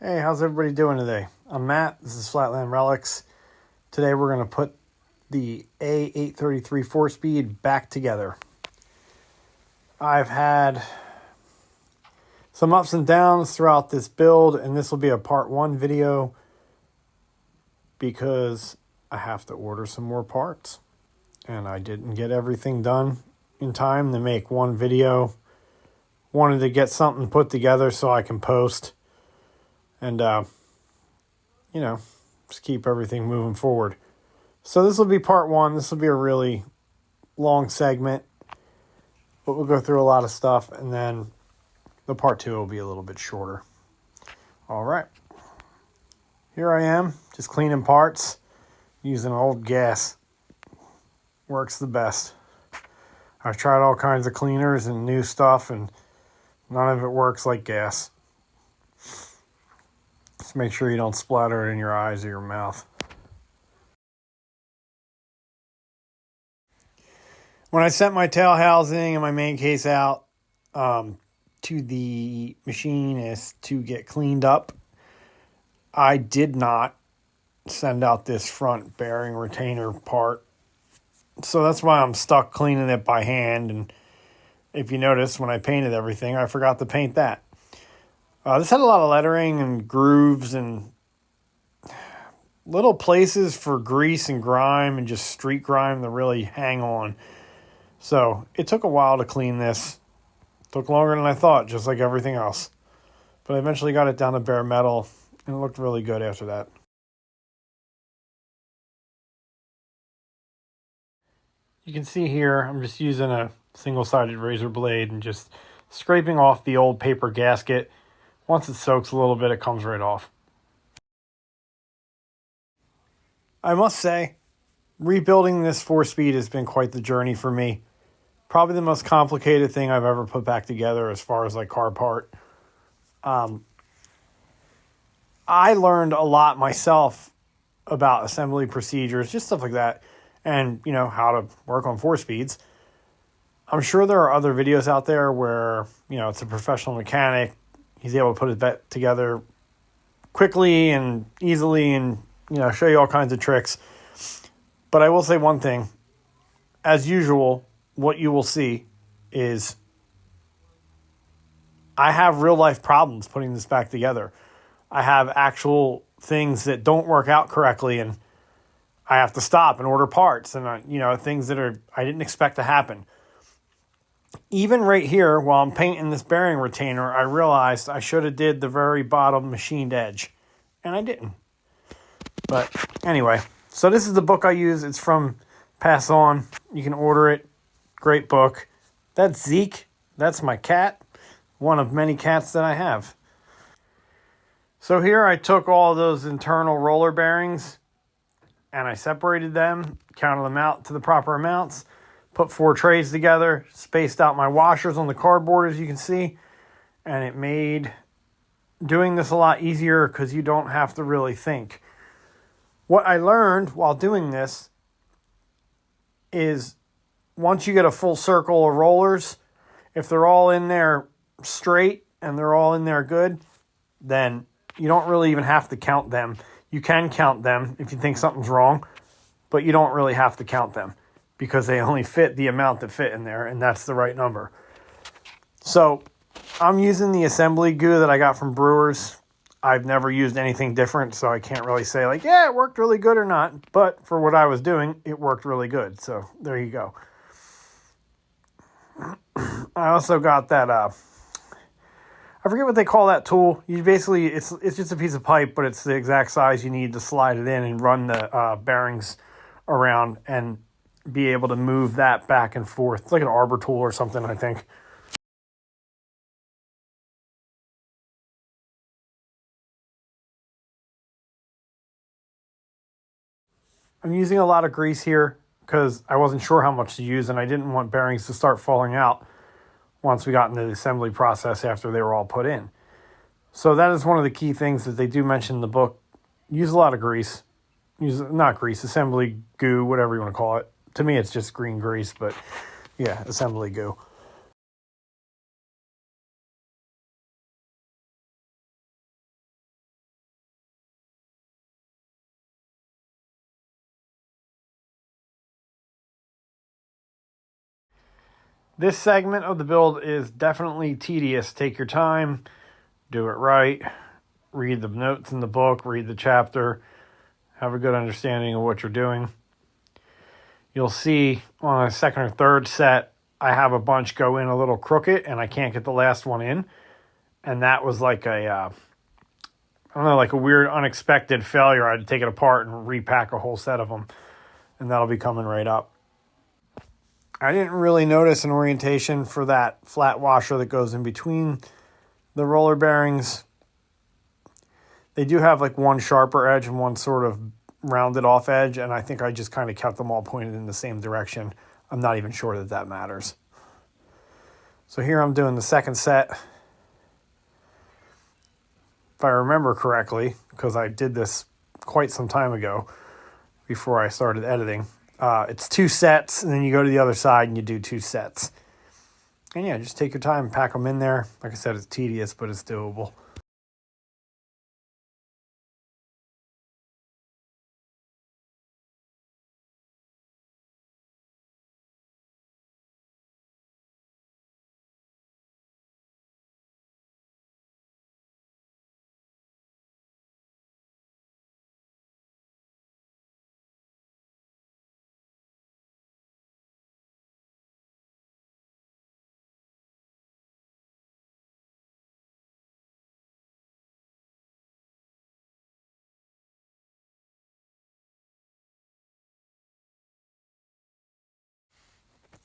Hey, how's everybody doing today? I'm Matt. This is Flatland Relics. Today we're going to put the A-833 4-speed back together. I've had some ups and downs throughout this build, and this will be a part 1 video because I have to order some more parts. And I didn't get everything done in time to make one video. Wanted to get something put together so I can post. And, just keep everything moving forward. So this will be part 1. This will be a really long segment, but we'll go through a lot of stuff, and then the part 2 will be a little bit shorter. All right. Here I am, just cleaning parts, using old gas. Works the best. I've tried all kinds of cleaners and new stuff, and none of it works like gas. Just make sure you don't splatter it in your eyes or your mouth. When I sent my tail housing and my main case out to the machinist to get cleaned up, I did not send out this front bearing retainer part. So that's why I'm stuck cleaning it by hand. And if you notice, when I painted everything, I forgot to paint that. This had a lot of lettering and grooves and little places for grease and grime and just street grime to really hang on. So it took a while to clean this. Took longer than I thought, just like everything else. But I eventually got it down to bare metal, and it looked really good after that. You can see here, I'm just using a single-sided razor blade and just scraping off the old paper gasket. Once it soaks a little bit, it comes right off. I must say, rebuilding this 4-speed has been quite the journey for me. Probably the most complicated thing I've ever put back together as far as like car part. I learned a lot myself about assembly procedures, just stuff like that, and how to work on 4-speeds. I'm sure there are other videos out there where it's a professional mechanic. He's able to put it back together quickly and easily and, show you all kinds of tricks. But I will say one thing. As usual, what you will see is I have real life problems putting this back together. I have actual things that don't work out correctly, and I have to stop and order parts and, things that I didn't expect to happen. Even right here, while I'm painting this bearing retainer, I realized I should have did the very bottom machined edge, and I didn't. But anyway, so this is the book I use. It's from Pass On. You can order it. Great book. That's Zeke. That's my cat. One of many cats that I have. So here I took all those internal roller bearings and I separated them, counted them out to the proper amounts, put 4 trays together, spaced out my washers on the cardboard, as you can see, and it made doing this a lot easier because you don't have to really think. What I learned while doing this is once you get a full circle of rollers, if they're all in there straight and they're all in there good, then you don't really even have to count them. You can count them if you think something's wrong, but you don't really have to count them because they only fit the amount that fit in there, and that's the right number. So I'm using the assembly goo that I got from Brewers. I've never used anything different, so I can't really say it worked really good or not. But for what I was doing, it worked really good. So there you go. I also got that, I forget what they call that tool. You basically, it's just a piece of pipe, but it's the exact size you need to slide it in and run the bearings around and be able to move that back and forth. It's like an arbor tool or something, I think. I'm using a lot of grease here because I wasn't sure how much to use, and I didn't want bearings to start falling out once we got into the assembly process after they were all put in. So that is one of the key things that they do mention in the book. Use a lot of grease. Assembly goo, whatever you want to call it. To me, it's just green grease, but yeah, assembly goo. This segment of the build is definitely tedious. Take your time, do it right, read the notes in the book, read the chapter, have a good understanding of what you're doing. You'll see on a second or third set, I have a bunch go in a little crooked and I can't get the last one in. And that was like I don't know, like a weird unexpected failure. I had to take it apart and repack a whole set of them. And that'll be coming right up. I didn't really notice an orientation for that flat washer that goes in between the roller bearings. They do have like one sharper edge and one sort of rounded off edge, and I think I just kind of kept them all pointed in the same direction. I'm not even sure that that matters. So here I'm doing the second set. If I remember correctly, because I did this quite some time ago before I started editing, it's 2 sets, and then you go to the other side and you do 2 sets. And yeah, just take your time and pack them in there. Like I said, it's tedious, but it's doable.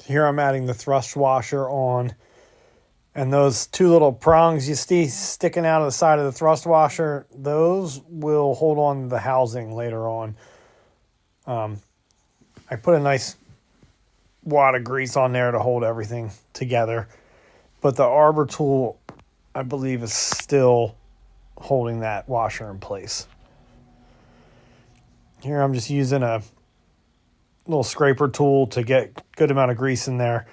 Here I'm adding the thrust washer on, and those 2 little prongs you see sticking out of the side of the thrust washer, those will hold on to the housing later on. I put a nice wad of grease on there to hold everything together, but the arbor tool, I believe, is still holding that washer in place. Here I'm just using a little scraper tool to get a good amount of grease in there.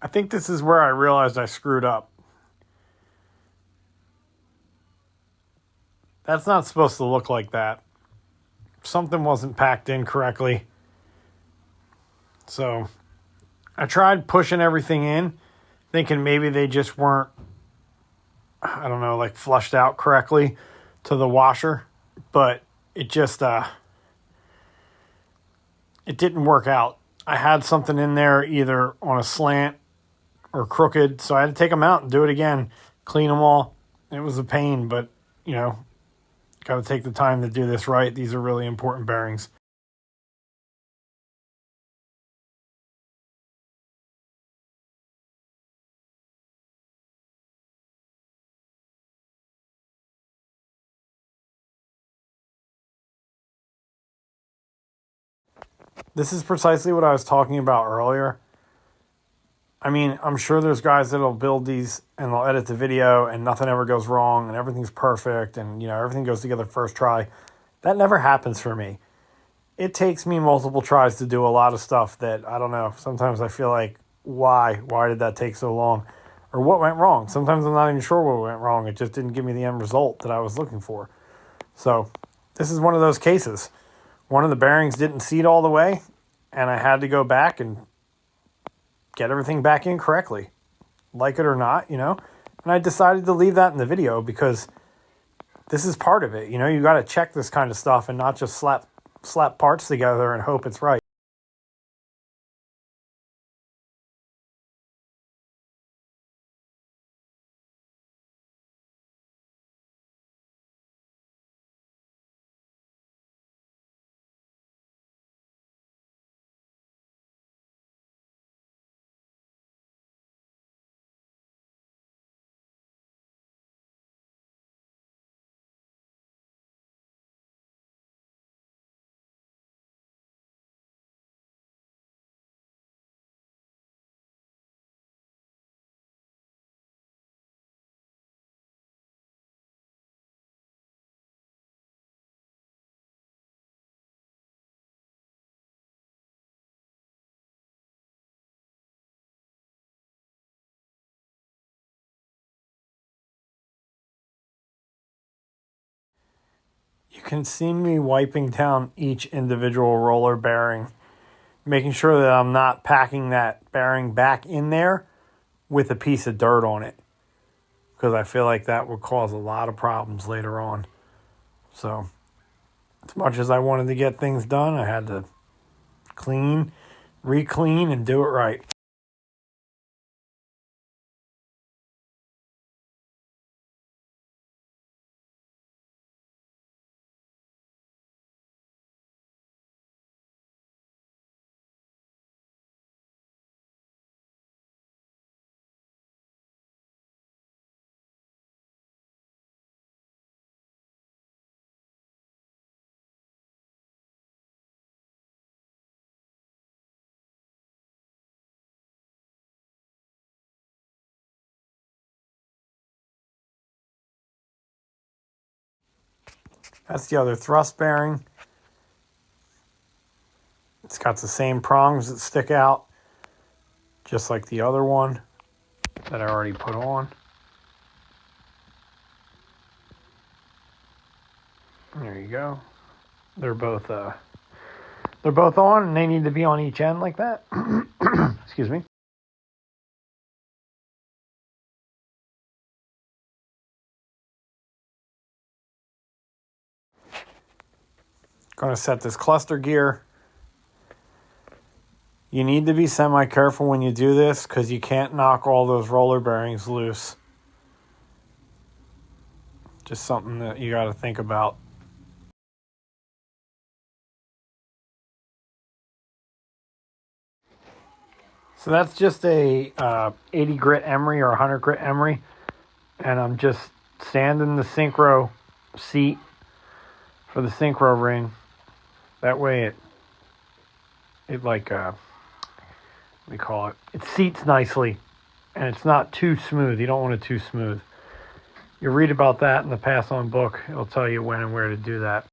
I think this is where I realized I screwed up. That's not supposed to look like that. Something wasn't packed in correctly. So I tried pushing everything in, thinking maybe they just weren't, I don't know, like flushed out correctly to the washer. But it just, it didn't work out. I had something in there either on a slant or crooked, so I had to take them out and do it again, clean them all. It was a pain, but, you know, got to take the time to do this right. These are really important bearings. This is precisely what I was talking about earlier. I mean, I'm sure there's guys that'll build these and they'll edit the video and nothing ever goes wrong and everything's perfect and, you know, everything goes together first try. That never happens for me. It takes me multiple tries to do a lot of stuff that, I don't know, sometimes I feel like, why? Why did that take so long? Or what went wrong? Sometimes I'm not even sure what went wrong. It just didn't give me the end result that I was looking for. So this is one of those cases. One of the bearings didn't seat all the way, and I had to go back and get everything back in correctly, like it or not, you know. And I decided to leave that in the video because this is part of it. You know, you got to check this kind of stuff and not just slap parts together and hope it's right. You can see me wiping down each individual roller bearing, making sure that I'm not packing that bearing back in there with a piece of dirt on it, because I feel like that would cause a lot of problems later on. So as much as I wanted to get things done, I had to clean, re-clean, and do it right. That's the other thrust bearing. It's got the same prongs that stick out, just like the other one that I already put on. There you go. They're both on, and they need to be on each end like that. Excuse me. Going to set this cluster gear. You need to be semi-careful when you do this because you can't knock all those roller bearings loose. Just something that you got to think about. So that's just a 80 grit emery or 100 grit emery. And I'm just sanding the synchro seat for the synchro ring. That way it like, what do we call it? It seats nicely. And it's not too smooth. You don't want it too smooth. You read about that in the Pass On book. It'll tell you when and where to do that.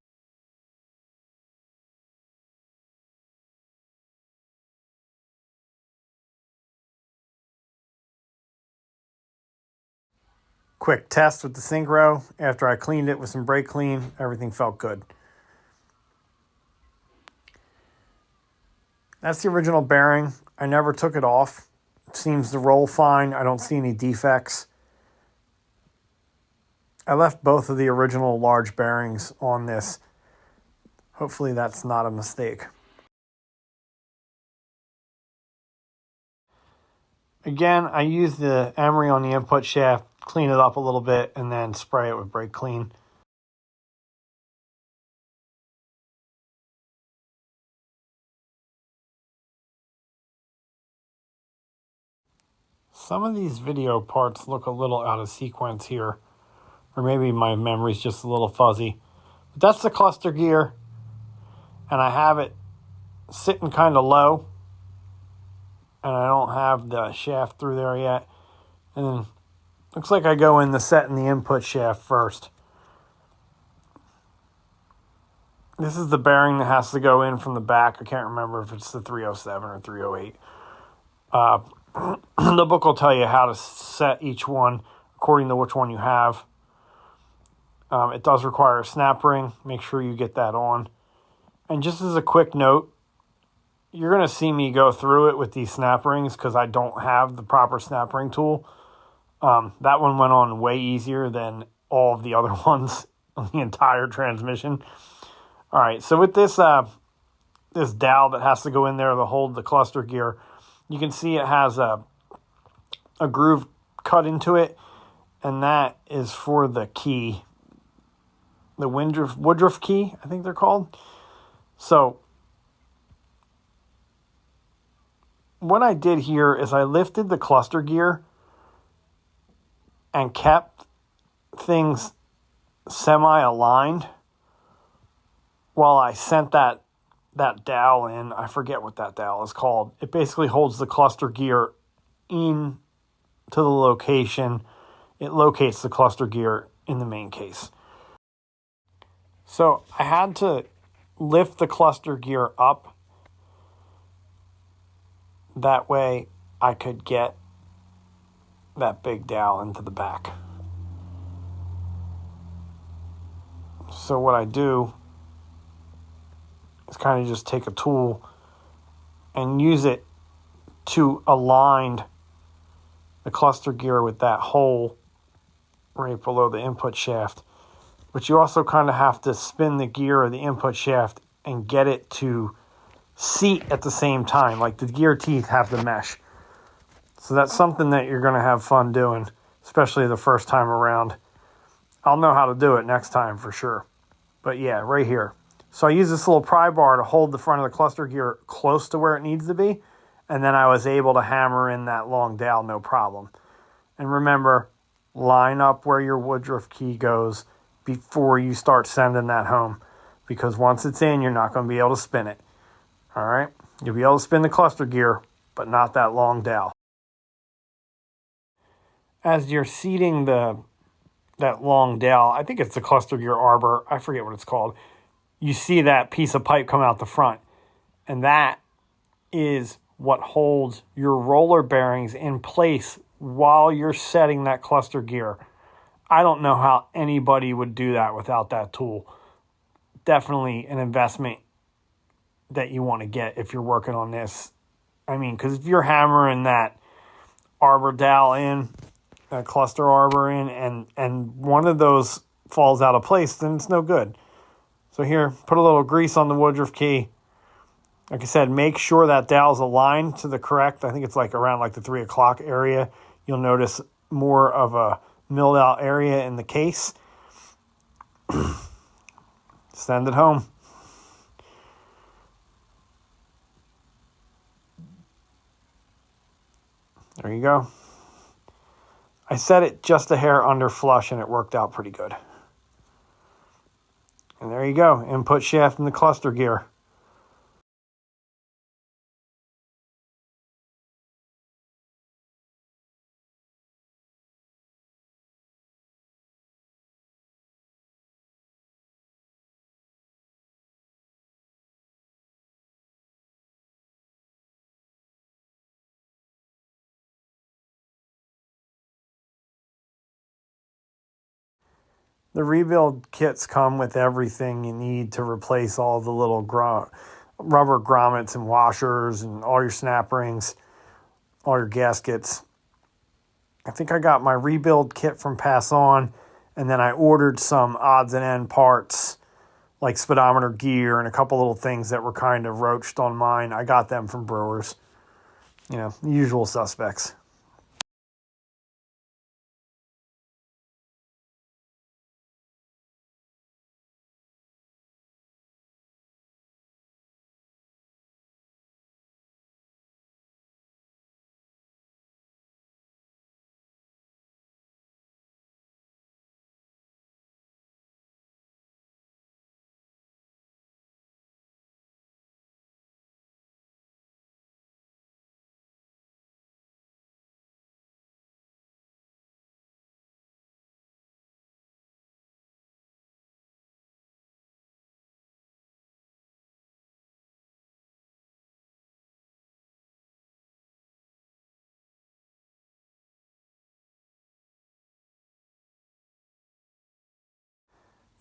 Quick test with the synchro. After I cleaned it with some brake clean, everything felt good. That's the original bearing. I never took it off. It seems to roll fine. I don't see any defects. I left both of the original large bearings on this. Hopefully that's not a mistake. Again, I use the emery on the input shaft, clean it up a little bit, and then spray it with brake clean. Some of these video parts look a little out of sequence here, or maybe my memory's just a little fuzzy. But that's the cluster gear, and I have it sitting kind of low, and I don't have the shaft through there yet. And then looks like I go in the setting the input shaft first. This is the bearing that has to go in from the back. I can't remember if it's the 307 or 308. The book will tell you how to set each one according to which one you have. It does require a snap ring. Make sure you get that on. And just as a quick note, you're going to see me go through it with these snap rings because I don't have the proper snap ring tool. That one went on way easier than all of the other ones on the entire transmission. All right, so with this this dowel that has to go in there to hold the cluster gear, you can see it has a groove cut into it, and that is for the key, the Woodruff key, I think they're called. So what I did here is I lifted the cluster gear and kept things semi-aligned while I sent that dowel in. I forget what that dowel is called. It basically holds the cluster gear in to the location. It locates the cluster gear in the main case. So I had to lift the cluster gear up. That way I could get that big dowel into the back. So what I do is kind of just take a tool and use it to align the cluster gear with that hole right below the input shaft. But you also kind of have to spin the gear of the input shaft and get it to seat at the same time. Like the gear teeth have to mesh. So that's something that you're going to have fun doing, especially the first time around. I'll know how to do it next time for sure. But yeah, right here. So I use this little pry bar to hold the front of the cluster gear close to where it needs to be. And then I was able to hammer in that long dowel, no problem. And remember, line up where your Woodruff key goes before you start sending that home. Because once it's in, you're not going to be able to spin it. All right? You'll be able to spin the cluster gear, but not that long dowel. As you're seating that long dowel, I think it's the cluster gear arbor, I forget what it's called, you see that piece of pipe come out the front. And that is what holds your roller bearings in place while you're setting that cluster gear. I don't know how anybody would do that without that tool. Definitely an investment that you want to get if you're working on this. I mean, because if you're hammering that arbor dowel in, that cluster arbor in, and one of those falls out of place, then it's no good. So here, put a little grease on the Woodruff key. Like I said, make sure that dowel's aligned to the correct. I think it's like around like the 3 o'clock area. You'll notice more of a milled out area in the case. Send it home. There you go. I set it just a hair under flush and it worked out pretty good. And there you go. Input shaft and the cluster gear. The rebuild kits come with everything you need to replace all the little rubber grommets and washers and all your snap rings, all your gaskets. I think I got my rebuild kit from Pass On, and then I ordered some odds and end parts like speedometer gear and a couple little things that were kind of roached on mine. I got them from Brewers. You know, the usual suspects.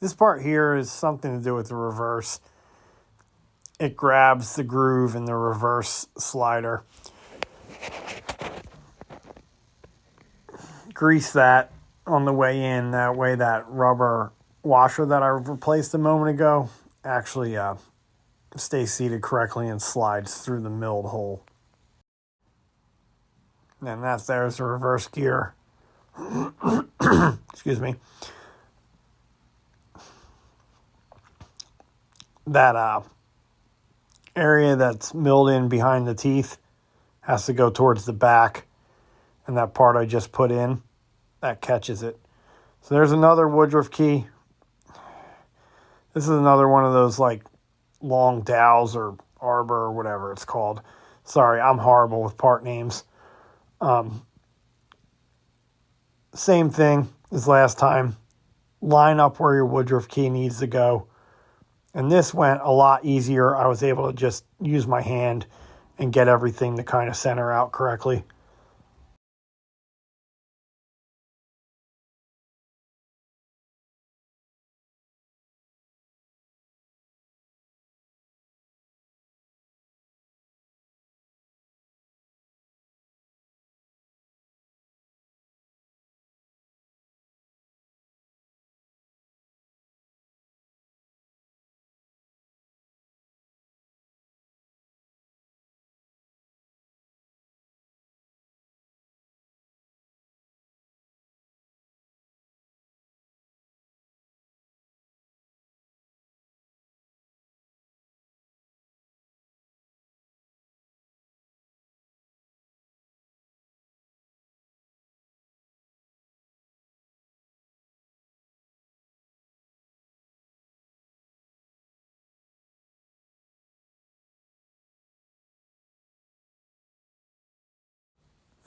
This part here is something to do with the reverse. It grabs the groove in the reverse slider. Grease that on the way in. That way that rubber washer that I replaced a moment ago actually stays seated correctly and slides through the milled hole. And there's the reverse gear. Excuse me. That area that's milled in behind the teeth has to go towards the back. And that part I just put in, that catches it. So there's another Woodruff key. This is another one of those like long dowels or arbor or whatever it's called. Sorry, I'm horrible with part names. Same thing as last time. Line up where your Woodruff key needs to go. And this went a lot easier. I was able to just use my hand and get everything to kind of center out correctly.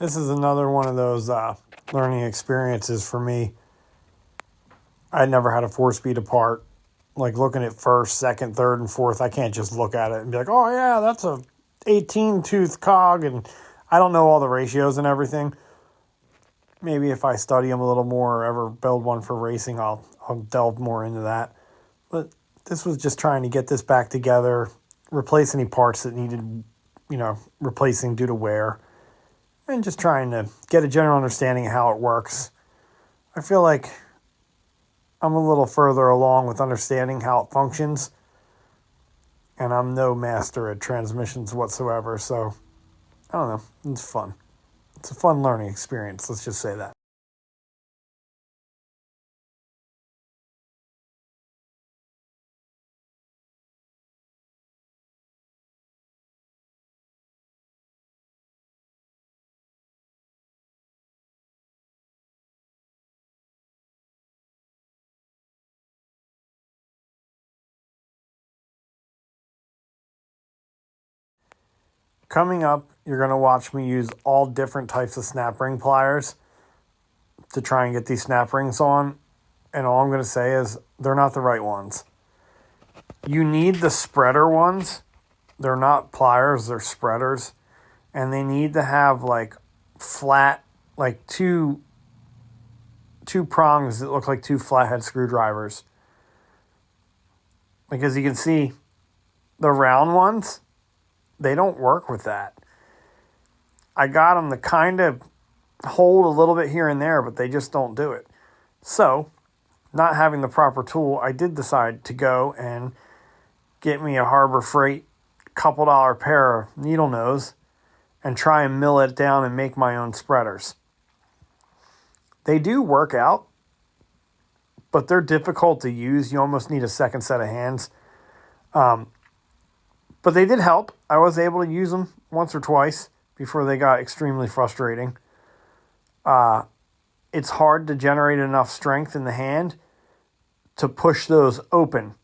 This is another one of those learning experiences for me. I never had a 4-speed apart. Like looking at first, second, third, and fourth, I can't just look at it and be like, oh yeah, that's a 18-tooth cog, and I don't know all the ratios and everything. Maybe if I study them a little more or ever build one for racing, I'll delve more into that. But this was just trying to get this back together, replace any parts that needed, replacing due to wear, and just trying to get a general understanding of how it works. I feel like I'm a little further along with understanding how it functions, and I'm no master at transmissions whatsoever, so I don't know. It's fun. It's a fun learning experience, let's just say that. Coming up, you're going to watch me use all different types of snap ring pliers to try and get these snap rings on. And all I'm going to say is they're not the right ones. You need the spreader ones. They're not pliers, they're spreaders. And they need to have like flat, like two prongs that look like two flathead screwdrivers. Like as you can see, the round ones, they don't work with that. I got them to kind of hold a little bit here and there, but they just don't do it. So, not having the proper tool, I did decide to go and get me a Harbor Freight couple dollar pair of needle nose and try and mill it down and make my own spreaders. They do work out, but they're difficult to use. You almost need a second set of hands. But they did help. I was able to use them once or twice before they got extremely frustrating. It's hard to generate enough strength in the hand to push those open,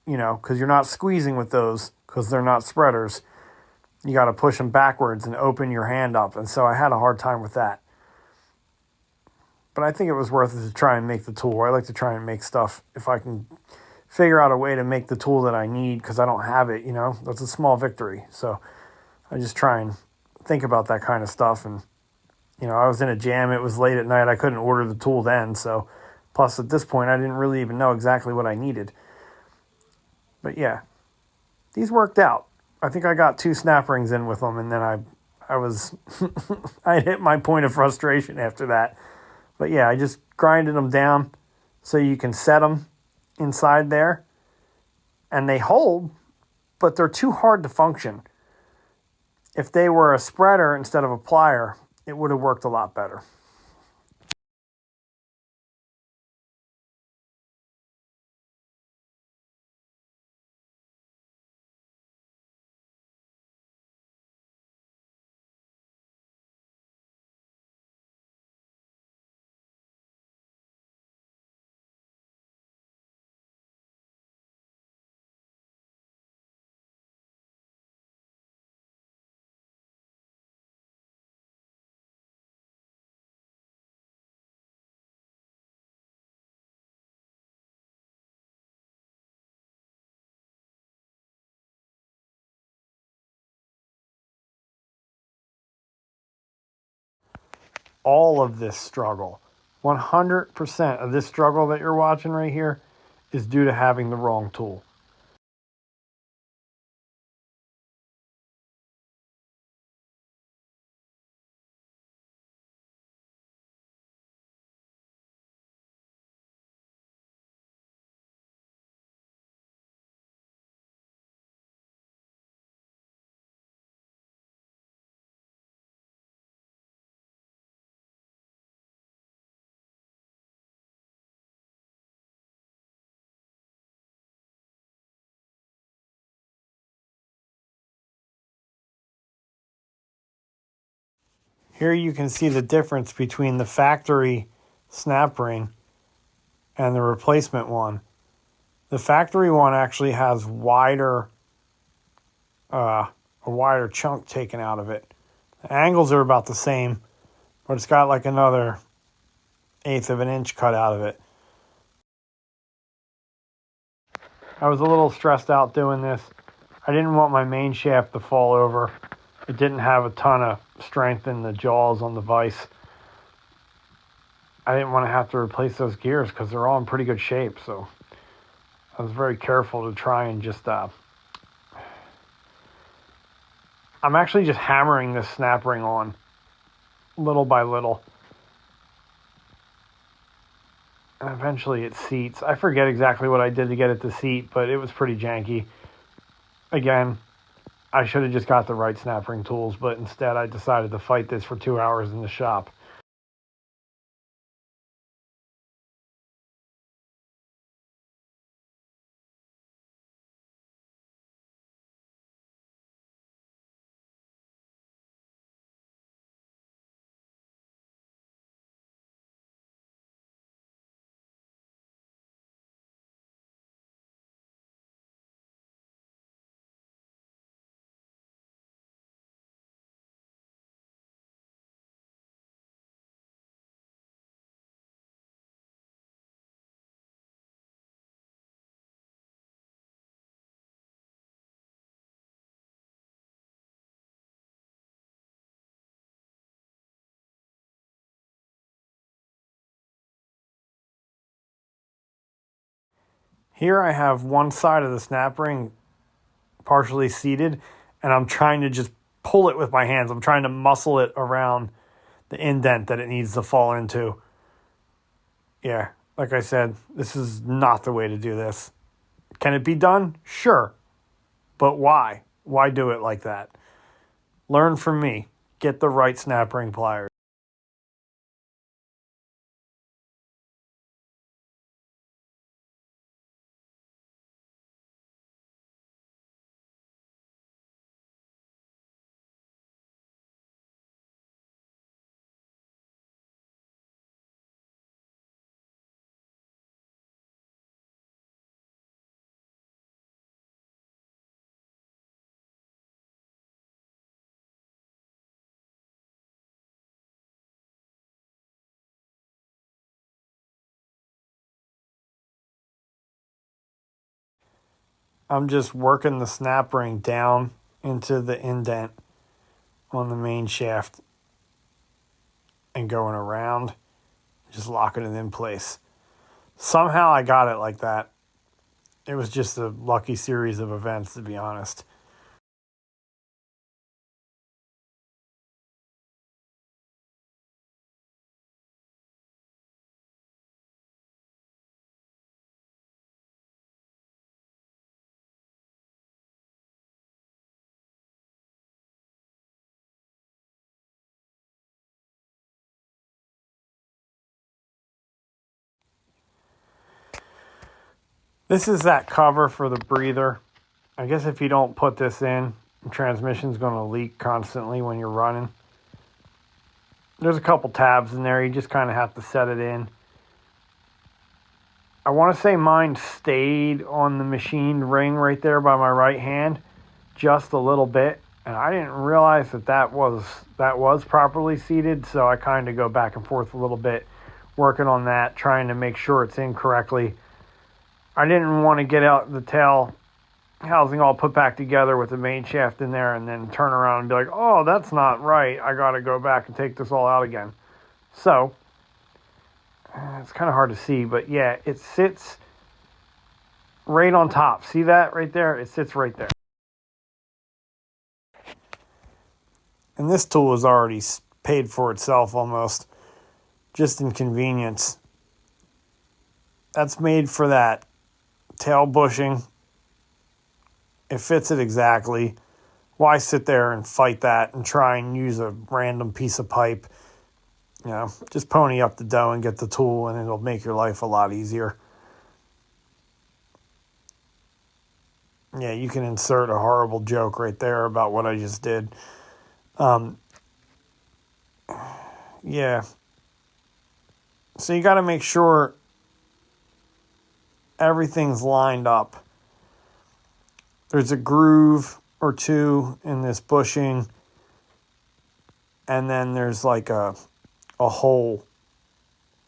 because you're not squeezing with those because they're not spreaders. You got to push them backwards and open your hand up. And so I had a hard time with that. But I think it was worth it to try and make the tool. I like to try and make stuff if I can figure out a way to make the tool that I need because I don't have it, That's a small victory. So I just try and think about that kind of stuff. And, I was in a jam. It was late at night. I couldn't order the tool then. So plus at this point, I didn't really even know exactly what I needed. But yeah, these worked out. I think I got 2 snap rings in with them. And then I was, I hit my point of frustration after that. But yeah, I just grinded them down so you can set them inside there. And they hold, but they're too hard to function. If they were a spreader instead of a plier, it would have worked a lot better. All of this struggle, 100% of this struggle that you're watching right here is due to having the wrong tool. Here you can see the difference between the factory snap ring and the replacement one. The factory one actually has a wider chunk taken out of it. The angles are about the same, but it's got like another 1/8 of an inch cut out of it. I was a little stressed out doing this. I didn't want my main shaft to fall over. It didn't have a ton of strength in the jaws on the vise. I didn't want to have to replace those gears because they're all in pretty good shape. So I was very careful to try and just... I'm actually just hammering this snap ring on little by little. And eventually it seats. I forget exactly what I did to get it to seat, but it was pretty janky. Again, I should have just got the right snap ring tools, but instead I decided to fight this for 2 hours in the shop. Here I have one side of the snap ring partially seated, and I'm trying to just pull it with my hands. I'm trying to muscle it around the indent that it needs to fall into. Yeah, like I said, this is not the way to do this. Can it be done? Sure. But why? Why do it like that? Learn from me. Get the right snap ring pliers. I'm just working the snap ring down into the indent on the main shaft and going around, just locking it in place. Somehow I got it like that. It was just a lucky series of events, to be honest. This is that cover for the breather. I guess if you don't put this in, the transmission's going to leak constantly when you're running. There's a couple tabs in there. You just kind of have to set it in. I want to say mine stayed on the machined ring right there by my right hand just a little bit. And I didn't realize that was properly seated. So I kind of go back and forth a little bit, working on that, trying to make sure it's in correctly. I didn't want to get out the tail housing all put back together with the main shaft in there and then turn around and be like, oh, that's not right. I got to go back and take this all out again. So it's kind of hard to see, but yeah, it sits right on top. See that right there? It sits right there. And this tool is already paid for itself almost, just in convenience. That's made for that tail bushing. It fits it exactly. Why sit there and fight that and try and use a random piece of pipe? You know, just pony up the dough and get the tool, and it'll make your life a lot easier. Yeah, you can insert a horrible joke right there about what I just did. Yeah. So you got to make sure everything's lined up. There's a groove or two in this bushing. and then there's like a hole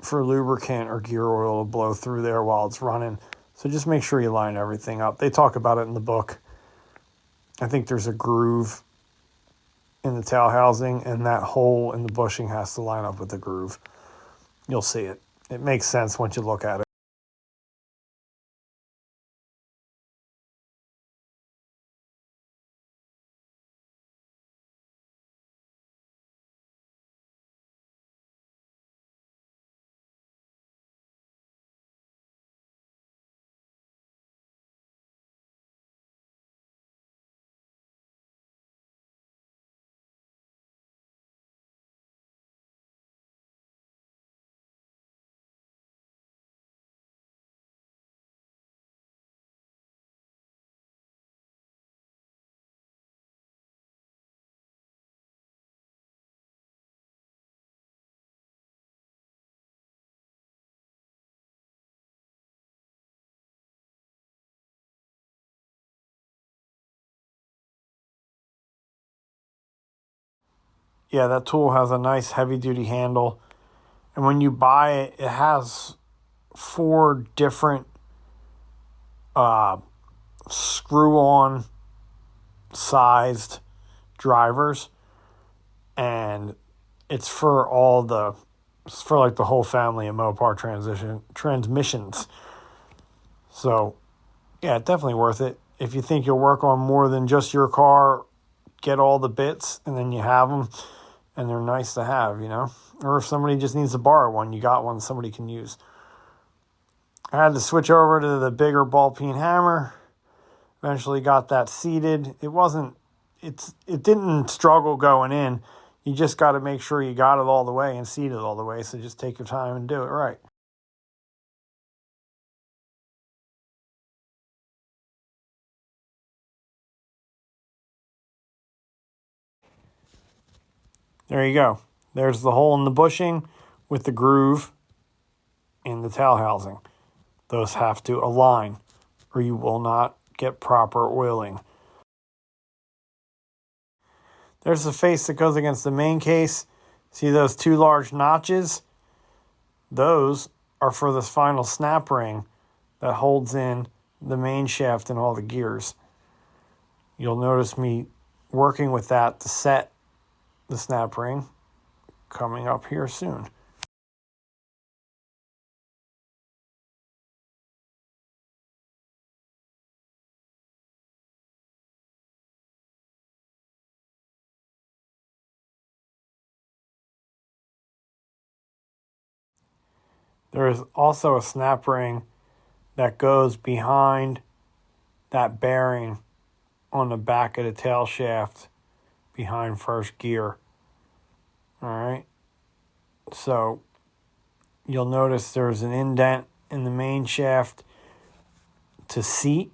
for lubricant or gear oil to blow through there while it's running. So just make sure you line everything up. They talk about it in the book. I think there's a groove in the tail housing, and that hole in the bushing has to line up with the groove. You'll see it. It makes sense once you look at it. Yeah, that tool has a nice heavy-duty handle. And when you buy it, it has 4 different screw-on sized drivers. And it's for like the whole family of Mopar transmissions. So, yeah, definitely worth it. If you think you'll work on more than just your car, get all the bits, and then you have them, and they're nice to have, you know? Or if somebody just needs to borrow one, you got one somebody can use. I had to switch over to the bigger ball peen hammer. Eventually got that seated. It didn't struggle going in. You just got to make sure you got it all the way and seat it all the way. So just take your time and do it right. There you go. There's the hole in the bushing with the groove in the tail housing. Those have to align or you will not get proper oiling. There's the face that goes against the main case. See those 2 large notches? Those are for this final snap ring that holds in the main shaft and all the gears. You'll notice me working with that to set the snap ring coming up here soon. There is also a snap ring that goes behind that bearing on the back of the tail shaft behind first gear. All right. So you'll notice there's an indent in the main shaft to seat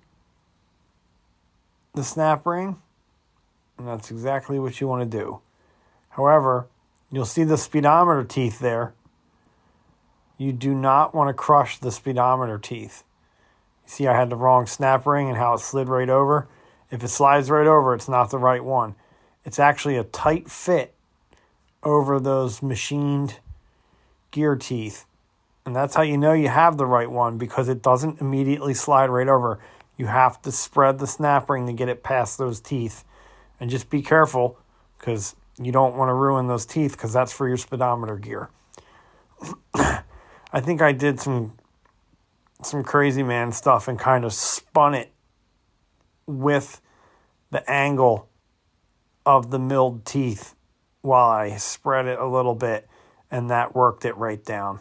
the snap ring, and that's exactly what you want to do. However, you'll see the speedometer teeth there. You do not want to crush the speedometer teeth. You see I had the wrong snap ring and how it slid right over? If it slides right over, it's not the right one. It's actually a tight fit over those machined gear teeth. And that's how you know you have the right one, because it doesn't immediately slide right over. You have to spread the snap ring to get it past those teeth. And just be careful, because you don't want to ruin those teeth, because that's for your speedometer gear. I think I did some crazy man stuff and kind of spun it with the angle of the milled teeth while I spread it a little bit, and that worked it right down.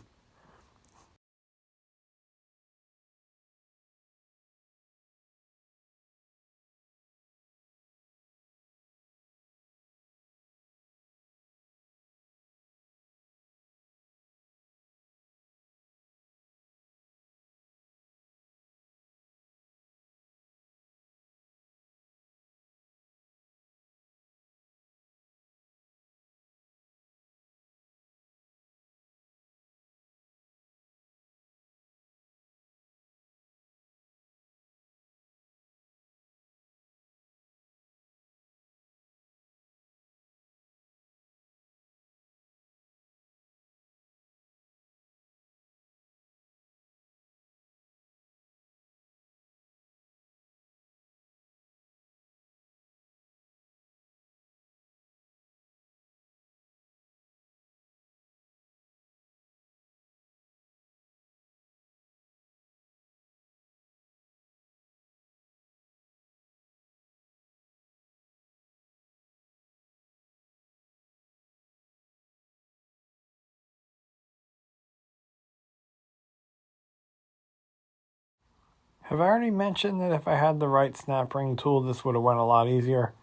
Have I already mentioned that if I had the right snap ring tool, this would have went a lot easier?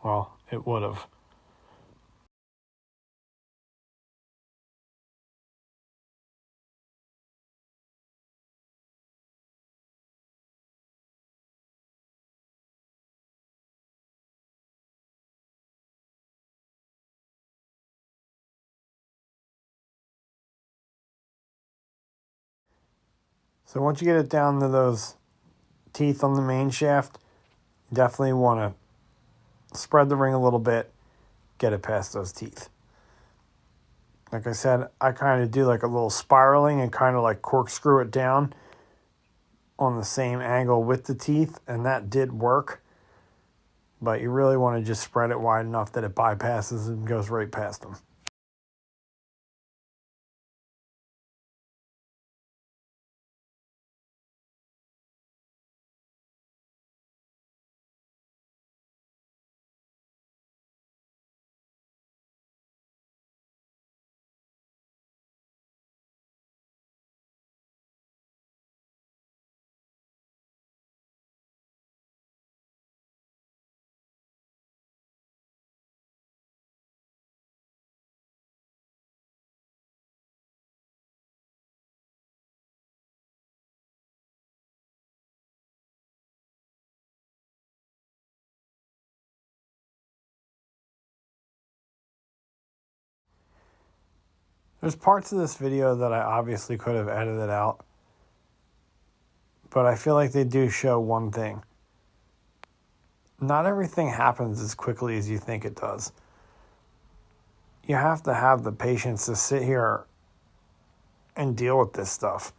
Well, it would have. So once you get it down to those teeth on the main shaft, you definitely want to spread the ring a little bit, get it past those teeth. Like I said, I kind of do like a little spiraling and kind of like corkscrew it down on the same angle with the teeth, and that did work. But you really want to just spread it wide enough that it bypasses and goes right past them. There's parts of this video that I obviously could have edited out, but I feel like they do show one thing. Not everything happens as quickly as you think it does. You have to have the patience to sit here and deal with this stuff.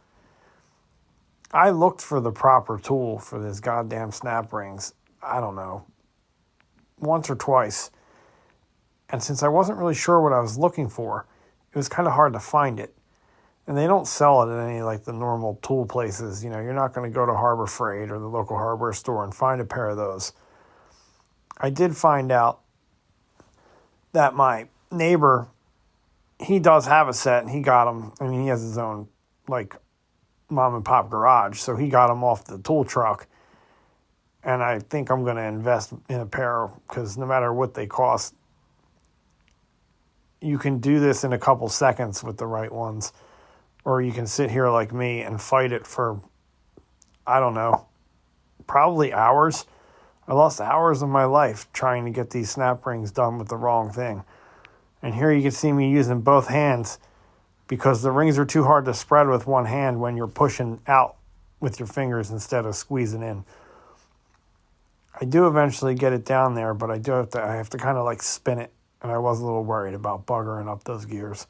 I looked for the proper tool for this goddamn snap rings, I don't know, once or twice. And since I wasn't really sure what I was looking for, it was kind of hard to find it. And they don't sell it at any like the normal tool places. You know, you're not going to go to Harbor Freight or the local hardware store and find a pair of those. I did find out that my neighbor, he does have a set, and he got them. I mean, he has his own like mom and pop garage, so he got them off the tool truck. And I think I'm going to invest in a pair because no matter what they cost, you can do this in a couple seconds with the right ones. Or you can sit here like me and fight it for, I don't know, probably hours. I lost hours of my life trying to get these snap rings done with the wrong thing. And here you can see me using both hands because the rings are too hard to spread with one hand when you're pushing out with your fingers instead of squeezing in. I do eventually get it down there, but I have to kind of like spin it. And I was a little worried about buggering up those gears.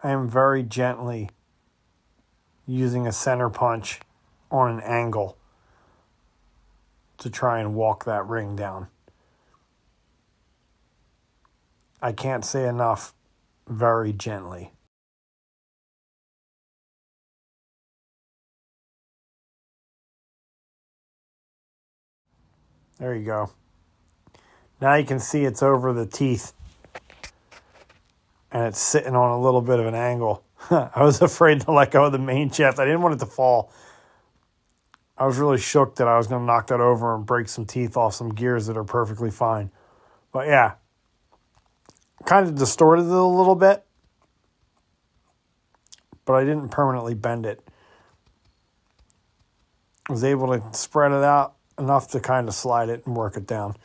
I am very gently using a center punch on an angle to try and walk that ring down. I can't say enough, very gently. There you go. Now you can see it's over the teeth and it's sitting on a little bit of an angle. I was afraid to let go of the main shaft. I didn't want it to fall. I was really shook that I was going to knock that over and break some teeth off some gears that are perfectly fine. But yeah, kind of distorted it a little bit, but I didn't permanently bend it. I was able to spread it out enough to kind of slide it and work it down.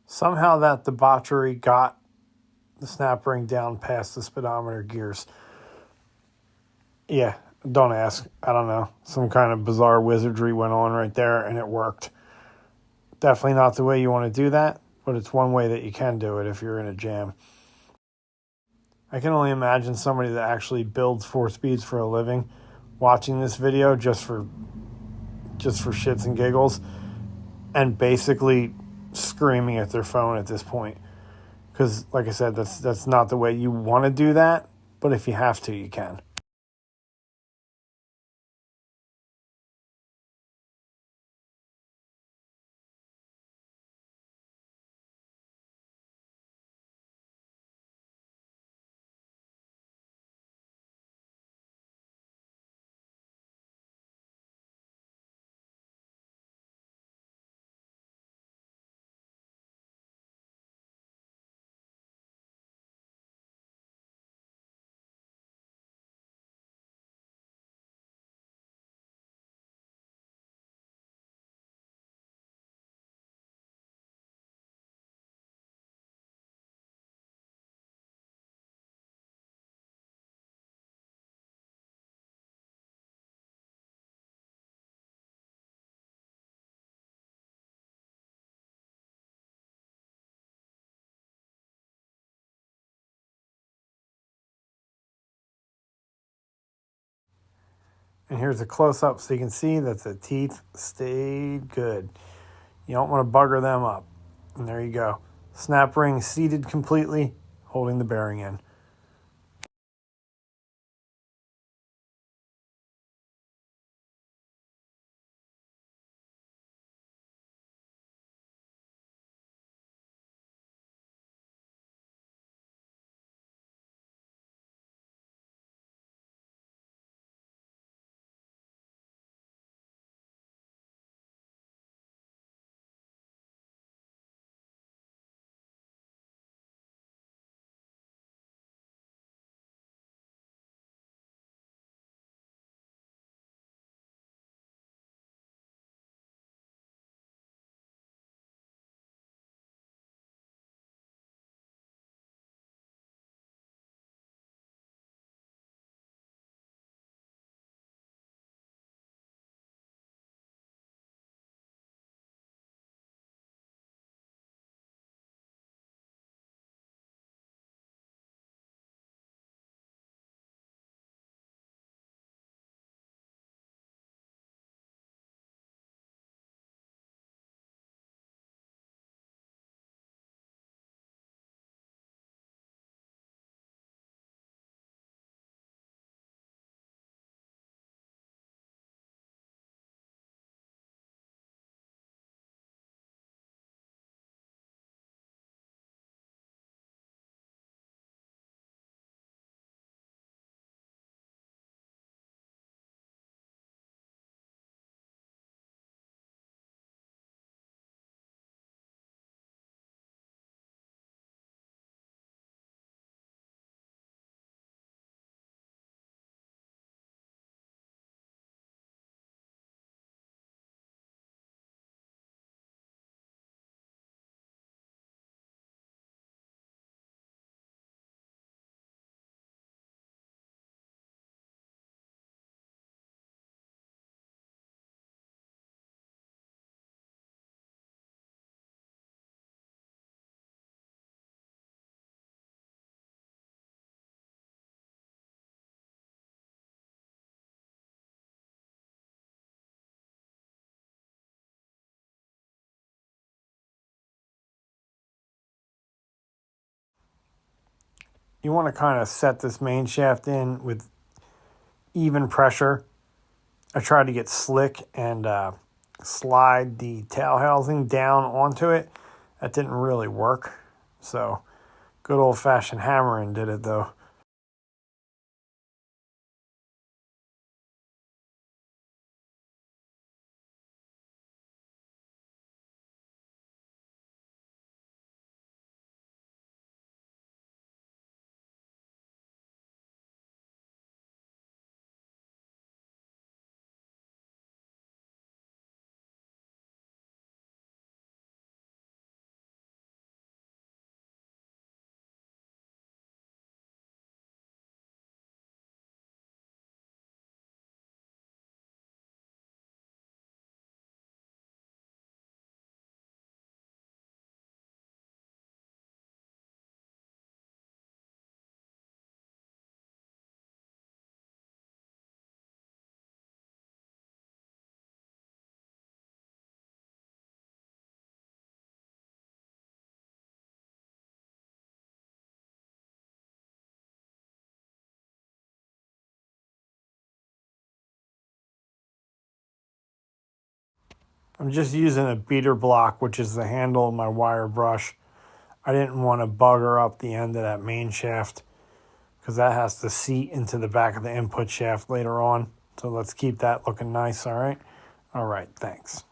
Somehow that debauchery got the snap ring down past the speedometer gears. Yeah, don't ask. I don't know. Some kind of bizarre wizardry went on right there, and it worked. Definitely not the way you want to do that, but it's one way that you can do it if you're in a jam. I can only imagine somebody that actually builds 4-speeds for a living watching this video just for shits and giggles and basically screaming at their phone at this point. Because, like I said, that's not the way you want to do that, but if you have to, you can. And here's a close-up so you can see that the teeth stayed good. You don't want to bugger them up. And there you go. Snap ring seated completely, holding the bearing in. you want to kind of set this main shaft in with even pressure. I tried to get slick and slide the tail housing down onto it. That didn't really work. So good old fashioned hammering did it though. I'm just using a beater block, which is the handle of my wire brush. I didn't want to bugger up the end of that main shaft because that has to seat into the back of the input shaft later on. So let's keep that looking nice, all right? All right, thanks.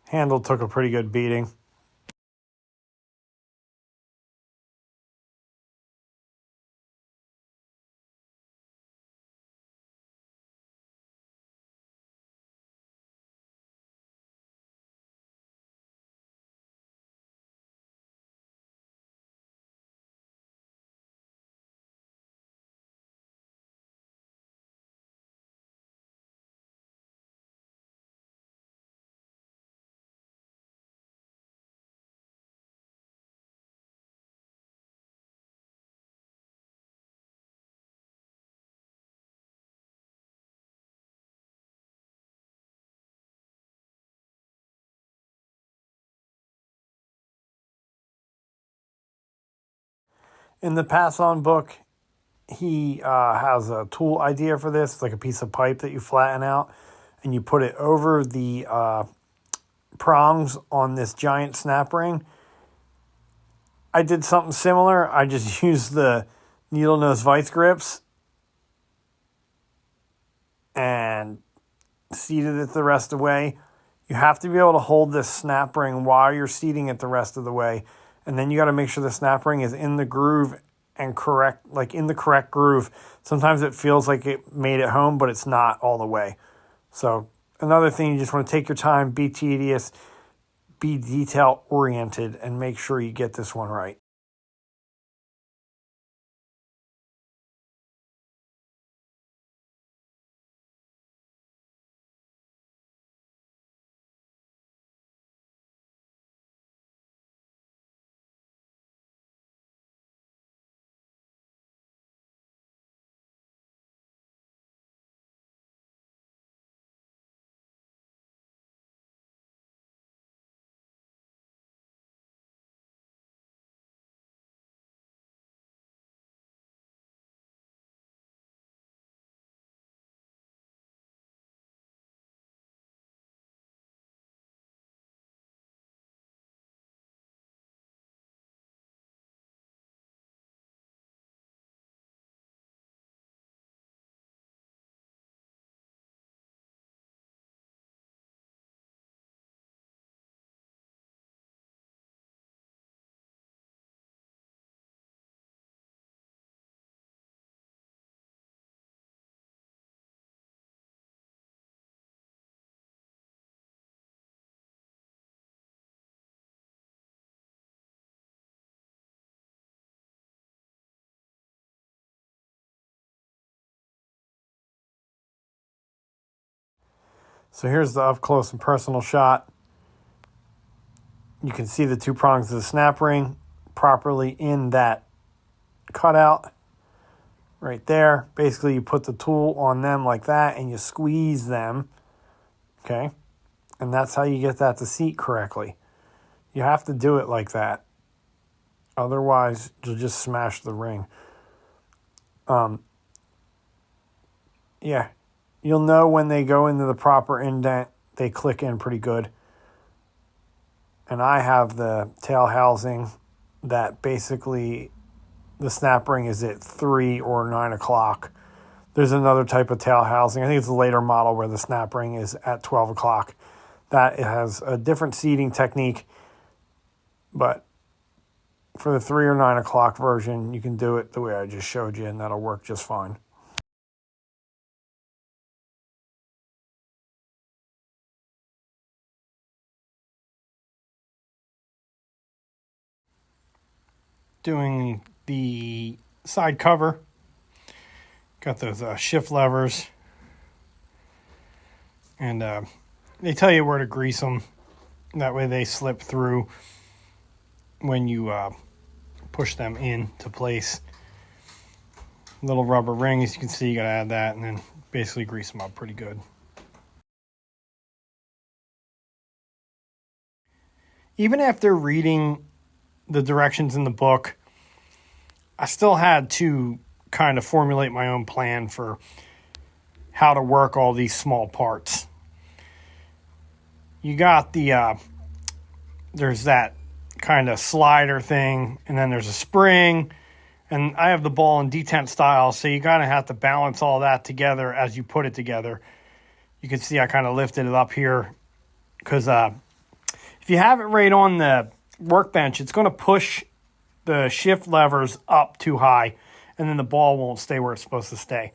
Handle took a pretty good beating. In the Pass On book, he has a tool idea for this, like a piece of pipe that you flatten out and you put it over the prongs on this giant snap ring. I did something similar. I just used the needle nose vice grips and seated it the rest of the way. You have to be able to hold this snap ring while you're seating it the rest of the way. And then you got to make sure the snap ring is in the groove and correct, like in the correct groove. Sometimes it feels like it made it home, but it's not all the way. So another thing, you just want to take your time, be tedious, be detail oriented, and make sure you get this one right. So here's the up close and personal shot. You can see the two prongs of the snap ring properly in that cutout right there. Basically, you put the tool on them like that and you squeeze them, okay? And that's how you get that to seat correctly. You have to do it like that. Otherwise, you'll just smash the ring. Yeah, you'll know when they go into the proper indent, they click in pretty good. And I have the tail housing that basically the snap ring is at 3 or 9 o'clock. There's another type of tail housing. I think it's a later model where the snap ring is at 12 o'clock. That it has a different seating technique, but for the 3 or 9 o'clock version, you can do it the way I just showed you, and that'll work just fine. Doing the side cover. Got those shift levers. And they tell you where to grease them. That way they slip through when you push them into place. Little rubber ring, as you can see, you got to add that and then basically grease them up pretty good. Even after reading the directions in the book, I still had to kind of formulate my own plan for how to work all these small parts. You got there's that kind of slider thing, and then there's a spring, and I have the ball in detent style, so you kind of have to balance all that together as you put it together. You can see I kind of lifted it up here because if you have it right on the workbench, it's going to push the shift levers up too high, and then the ball won't stay where it's supposed to stay.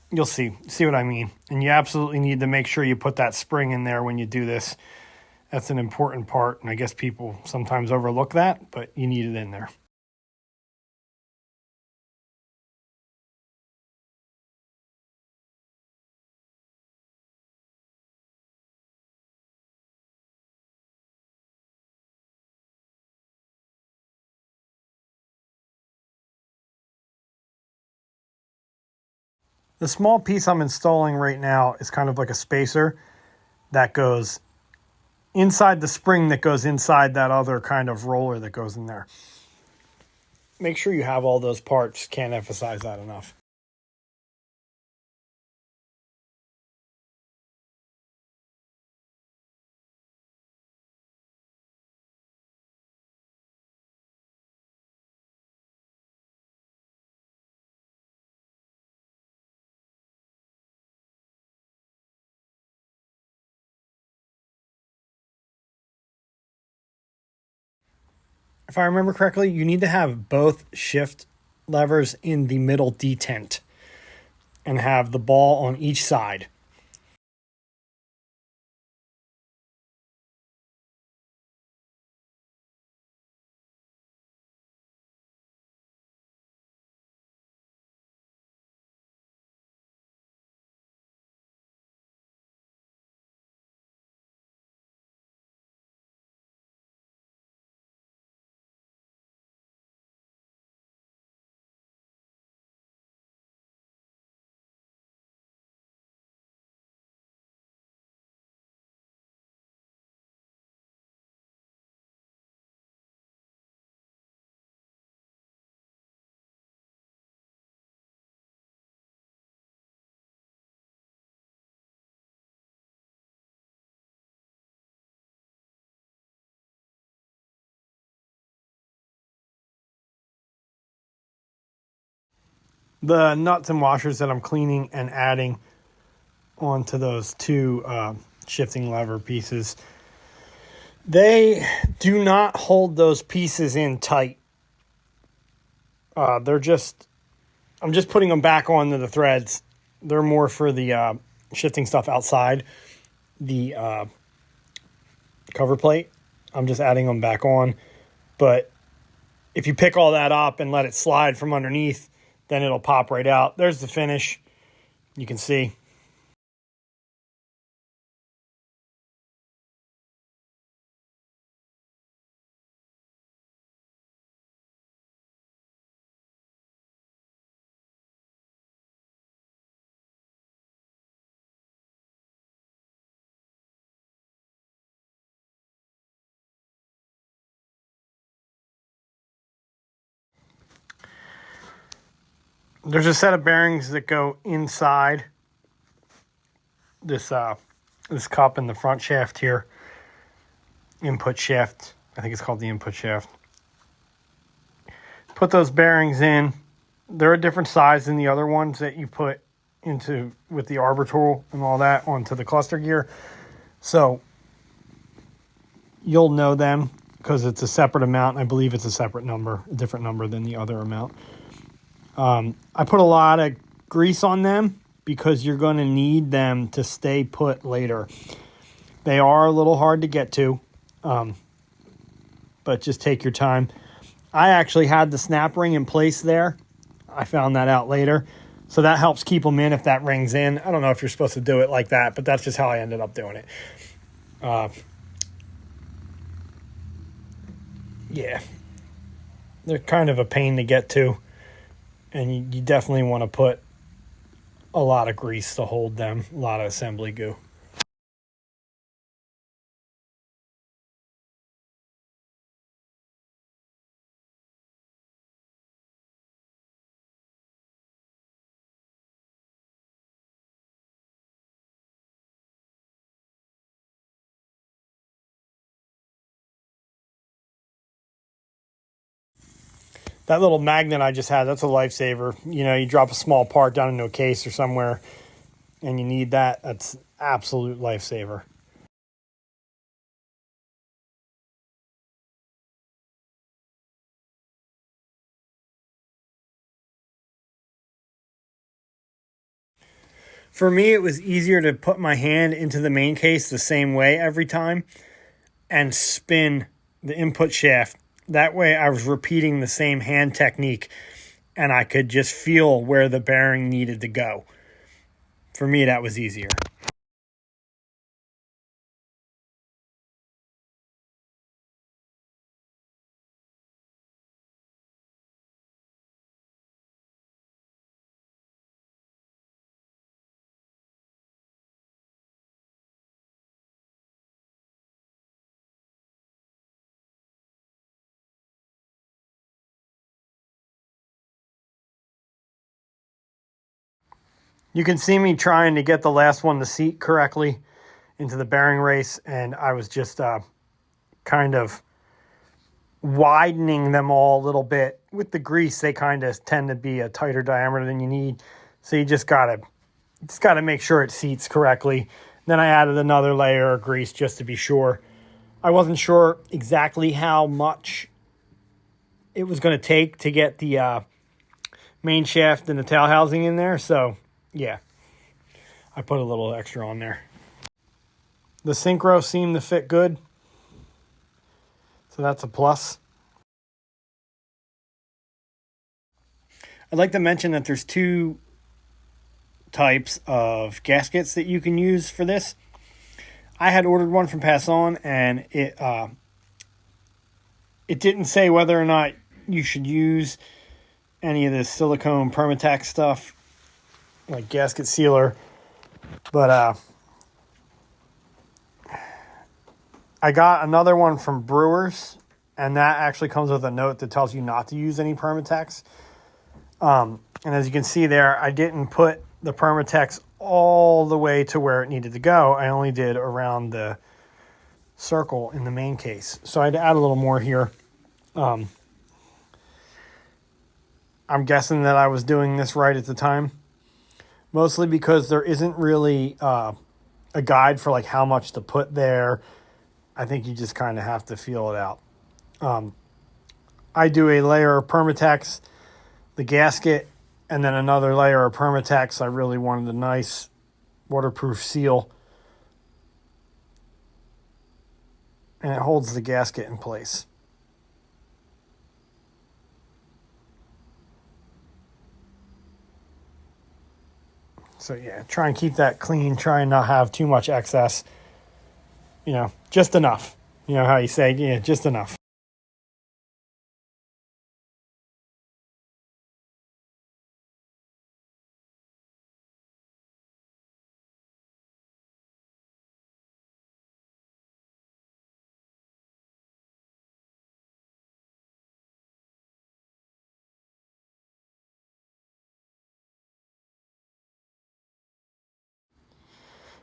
You'll see what I mean. And you absolutely need to make sure you put that spring in there when you do this. That's an important part, and I guess people sometimes overlook that, but you need it in there. The small piece I'm installing right now is kind of like a spacer that goes inside the spring that goes inside that other kind of roller that goes in there. Make sure you have all those parts. Can't emphasize that enough. If I remember correctly, you need to have both shift levers in the middle detent and have the ball on each side. The nuts and washers that I'm cleaning and adding onto those two shifting lever pieces, they do not hold those pieces in tight. I'm just putting them back onto the threads. They're more for the shifting stuff outside the cover plate. I'm just adding them back on. But if you pick all that up and let it slide from underneath, then it'll pop right out. There's the finish. You can see. There's a set of bearings that go inside this this cup in the front shaft here. Input shaft. I think it's called the input shaft. Put those bearings in. They're a different size than the other ones that you put into with the arbor tool and all that onto the cluster gear. So you'll know them because it's a separate amount. I believe it's a separate number, a different number than the other amount. I put a lot of grease on them because you're going to need them to stay put later. They are a little hard to get to, but just take your time. I actually had the snap ring in place there. I found that out later. So that helps keep them in if that ring's in. I don't know if you're supposed to do it like that, but that's just how I ended up doing it. Yeah. They're kind of a pain to get to. And you definitely want to put a lot of grease to hold them, a lot of assembly goo. That little magnet I just had, that's a lifesaver. You know, you drop a small part down into a case or somewhere and you need that. That's an absolute lifesaver. For me, it was easier to put my hand into the main case the same way every time and spin the input shaft. That way I was repeating the same hand technique and I could just feel where the bearing needed to go. For me, that was easier. You can see me trying to get the last one to seat correctly into the bearing race, and I was just kind of widening them all a little bit. With the grease, they kind of tend to be a tighter diameter than you need, so you just gotta make sure it seats correctly. Then I added another layer of grease just to be sure. I wasn't sure exactly how much it was going to take to get the main shaft and the tail housing in there, so yeah, I put a little extra on there. The synchro seemed to fit good, so that's a plus. I'd like to mention that there's two types of gaskets that you can use for this. I had ordered one from Pass On, and it didn't say whether or not you should use any of this silicone Permatex stuff, like gasket sealer, but I got another one from Brewers, and that actually comes with a note that tells you not to use any Permatex. And as you can see there, I didn't put the Permatex all the way to where it needed to go. I only did around the circle in the main case. So I had to add a little more here. I'm guessing that I was doing this right at the time, mostly because there isn't really a guide for like how much to put there. I think you just kind of have to feel it out. I do a layer of Permatex, the gasket, and then another layer of Permatex. I really wanted a nice waterproof seal, and it holds the gasket in place. So yeah, try and keep that clean. Try and not have too much excess. You know, just enough. You know how you say, yeah, just enough.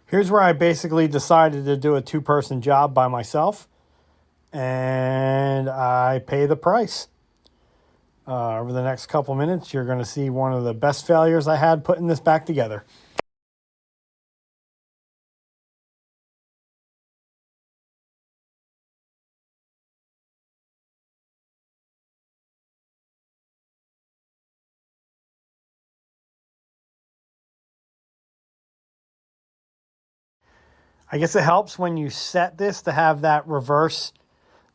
Here's where I basically decided to do a two-person job by myself, and I pay the price. Over the next couple minutes, you're going to see one of the best failures I had putting this back together. I guess it helps when you set this to have that reverse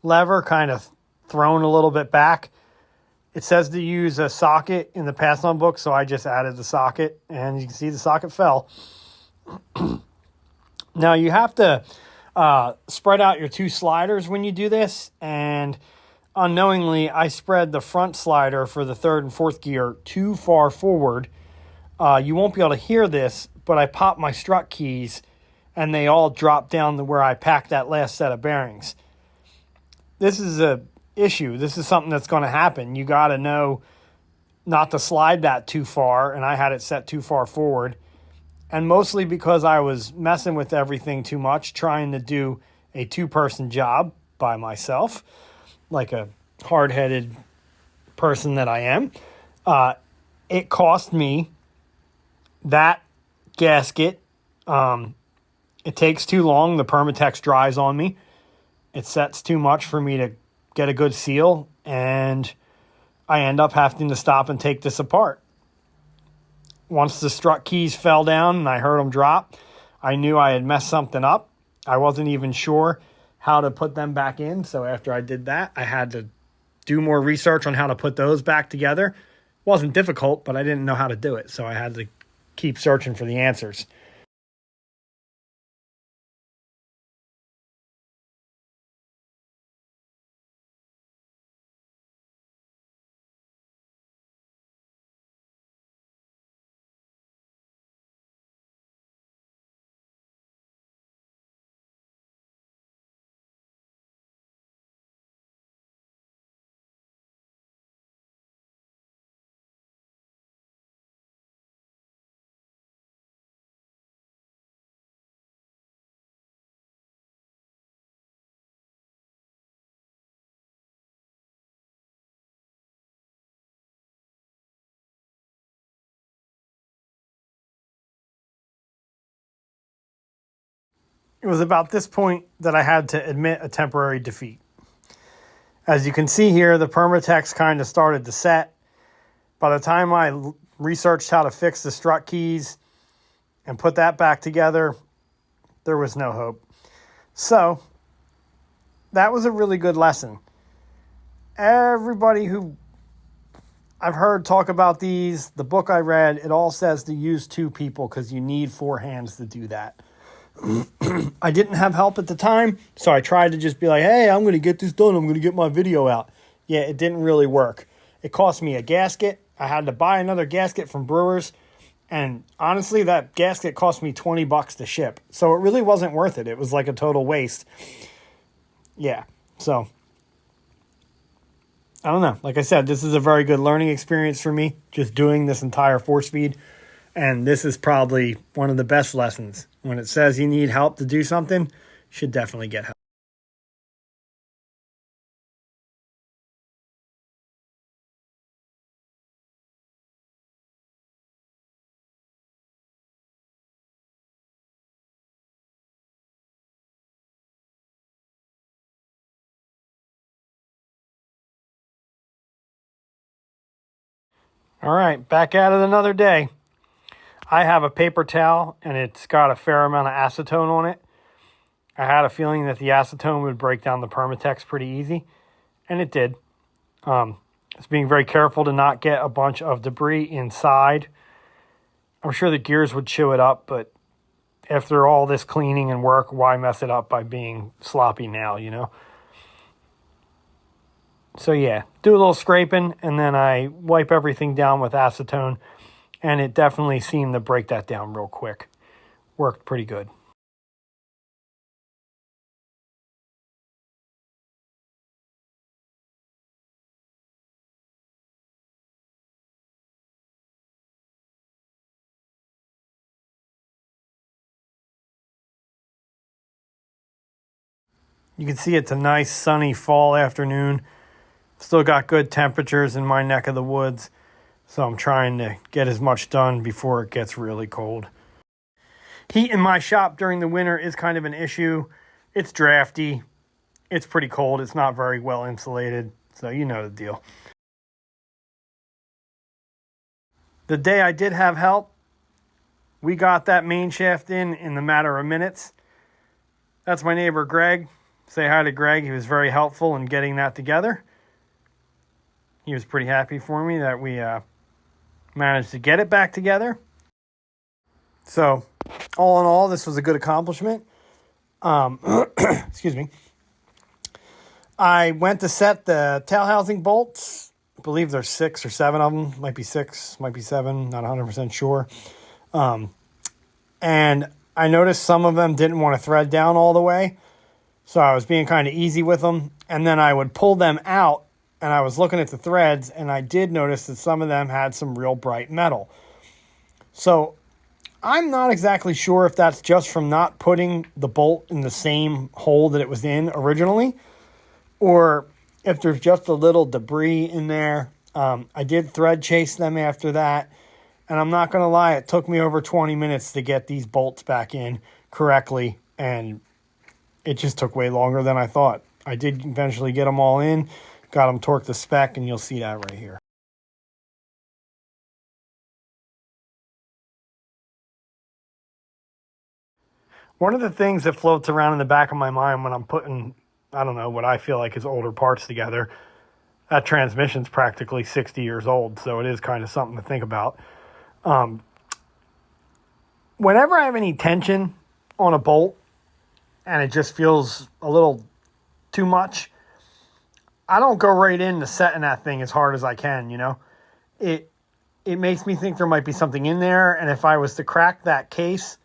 lever kind of thrown a little bit back. It says to use a socket in the pass-on book, so I just added the socket, and you can see the socket fell. Now you have to spread out your two sliders when you do this, and unknowingly I spread the front slider for the third and fourth gear too far forward. You won't be able to hear this, but I popped my strut keys and they all dropped down to where I packed that last set of bearings. This is a issue. This is something that's going to happen. You got to know not to slide that too far, and I had it set too far forward. And mostly because I was messing with everything too much, trying to do a two-person job by myself, like a hard-headed person that I am. It cost me that gasket. It takes too long. The Permatex dries on me. It sets too much for me to get a good seal, and I end up having to stop and take this apart. Once the strut keys fell down and I heard them drop, I knew I had messed something up. I wasn't even sure how to put them back in, so after I did that, I had to do more research on how to put those back together. It wasn't difficult, but I didn't know how to do it, so I had to keep searching for the answers. It was about this point that I had to admit a temporary defeat. As you can see here, the Permatex kind of started to set. By the time I researched how to fix the strut keys and put that back together, there was no hope. So, that was a really good lesson. Everybody who I've heard talk about these, the book I read, it all says to use two people because you need four hands to do that. I didn't have help at the time, so I tried to just be like, hey, I'm going to get this done. I'm going to get my video out. Yeah, it didn't really work. It cost me a gasket. I had to buy another gasket from Brewers, and honestly, that gasket cost me $20 to ship. So it really wasn't worth it. It was like a total waste. Yeah, so I don't know. Like I said, this is a very good learning experience for me, just doing this entire 4-speed. And this is probably one of the best lessons. When it says you need help to do something, you should definitely get help. All right, back at it another day. I have a paper towel, and it's got a fair amount of acetone on it. I had a feeling that the acetone would break down the Permatex pretty easy, and it did. It's being very careful to not get a bunch of debris inside. I'm sure the gears would chew it up, but after all this cleaning and work, why mess it up by being sloppy now, you know? So yeah, do a little scraping, and then I wipe everything down with acetone, and it definitely seemed to break that down real quick. Worked pretty good. You can see it's a nice sunny fall afternoon. Still got good temperatures in my neck of the woods, so I'm trying to get as much done before it gets really cold. Heat in my shop during the winter is kind of an issue. It's drafty. It's pretty cold. It's not very well insulated, so you know the deal. The day I did have help, we got that main shaft in the matter of minutes. That's my neighbor, Greg. Say hi to Greg. He was very helpful in getting that together. He was pretty happy for me that we managed to get it back together. So, all in all, this was a good accomplishment. Excuse me. I went to set the tail housing bolts. I believe there's 6 or 7 of them. Might be 6, might be 7. Not 100% sure. And I noticed some of them didn't want to thread down all the way. So I was being kind of easy with them. And then I would pull them out, and I was looking at the threads, and I did notice that some of them had some real bright metal. So I'm not exactly sure if that's just from not putting the bolt in the same hole that it was in originally, or if there's just a little debris in there. I did thread chase them after that, and I'm not going to lie, it took me over 20 minutes to get these bolts back in correctly, and it just took way longer than I thought. I did eventually get them all in, got them torqued to spec, and you'll see that right here. One of the things that floats around in the back of my mind when I'm putting, I don't know, what I feel like is older parts together, that transmission's practically 60 years old, so it is kind of something to think about. Whenever I have any tension on a bolt and it just feels a little too much, I don't go right into setting that thing as hard as I can, you know. It makes me think there might be something in there, and if I was to crack that case,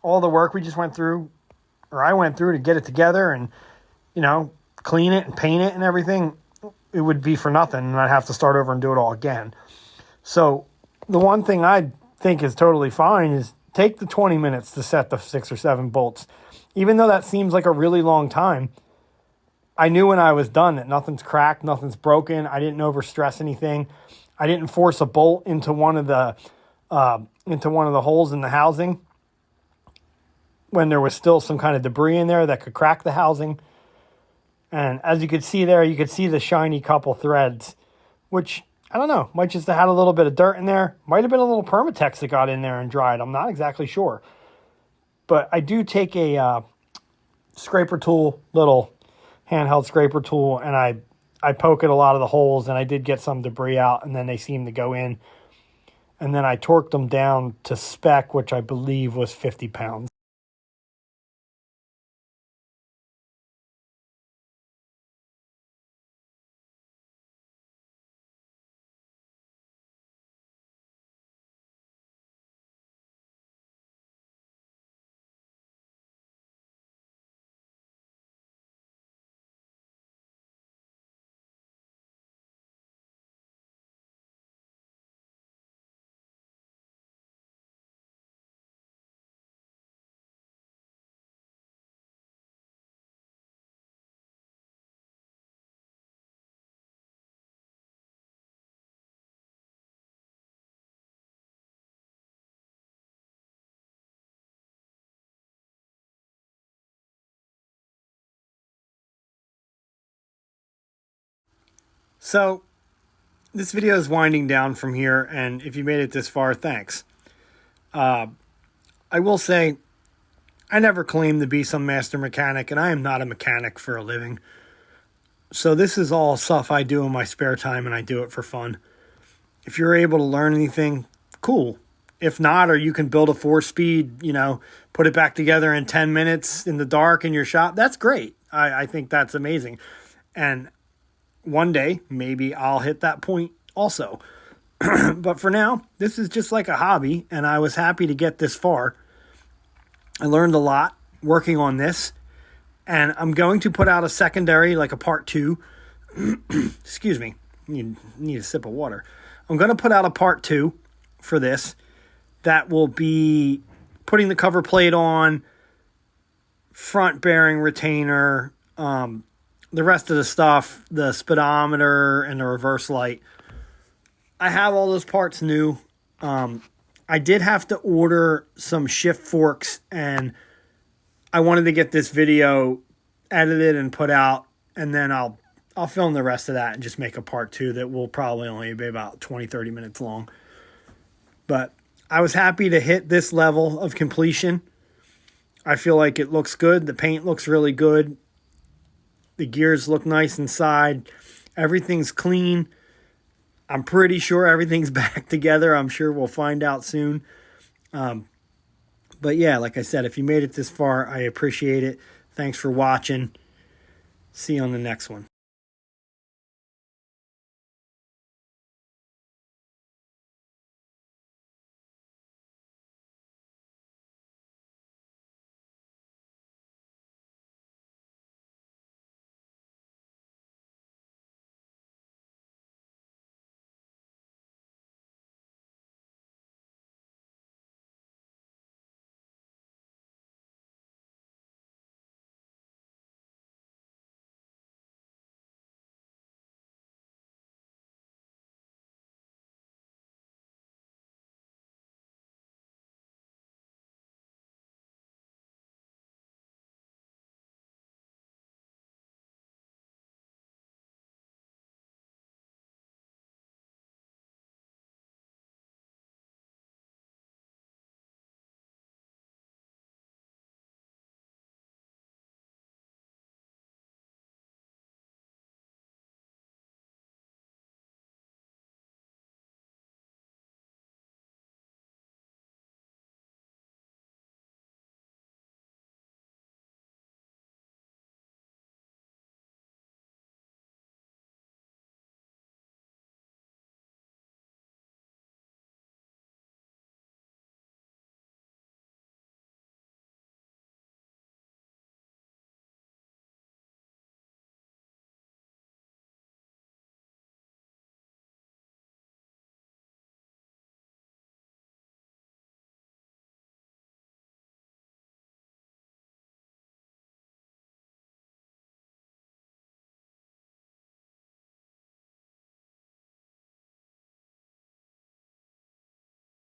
all the work we just went through, or I went through to get it together and, you know, clean it and paint it and everything, it would be for nothing, and I'd have to start over and do it all again. So the one thing I think is totally fine is take the 20 minutes to set the 6 or 7 bolts. Even though that seems like a really long time, I knew when I was done that nothing's cracked, nothing's broken. I didn't overstress anything. I didn't force a bolt into one of the holes in the housing when there was still some kind of debris in there that could crack the housing. And as you could see there, you could see the shiny couple threads, which, I don't know, might just have had a little bit of dirt in there. Might have been a little Permatex that got in there and dried. I'm not exactly sure. But I do take a scraper tool, little handheld scraper tool, and I poke at a lot of the holes, and I did get some debris out, and then they seemed to go in. And then I torqued them down to spec, which I believe was 50 pounds. So this video is winding down from here, and if you made it this far, thanks. I will say, I never claimed to be some master mechanic, and I am not a mechanic for a living. So this is all stuff I do in my spare time, and I do it for fun. If you're able to learn anything, cool. If not, or you can build a 4-speed, you know, put it back together in 10 minutes in the dark in your shop, that's great. I think that's amazing. And one day, maybe I'll hit that point also. But for now, this is just like a hobby, and I was happy to get this far. I learned a lot working on this, and I'm going to put out a secondary, like a part 2. Excuse me, need a sip of water. I'm going to put out a part 2 for this that will be putting the cover plate on, front bearing retainer, The rest of the stuff, the speedometer and the reverse light, I have all those parts new. I did have to order some shift forks, and I wanted to get this video edited and put out, and then I'll film the rest of that and just make a part 2 that will probably only be about 20-30 minutes long. But I was happy to hit this level of completion. I feel like it looks good. The paint looks really good. The gears look nice inside. Everything's clean. I'm pretty sure everything's back together. I'm sure we'll find out soon. But yeah, like I said, if you made it this far, I appreciate it. Thanks for watching. See you on the next one.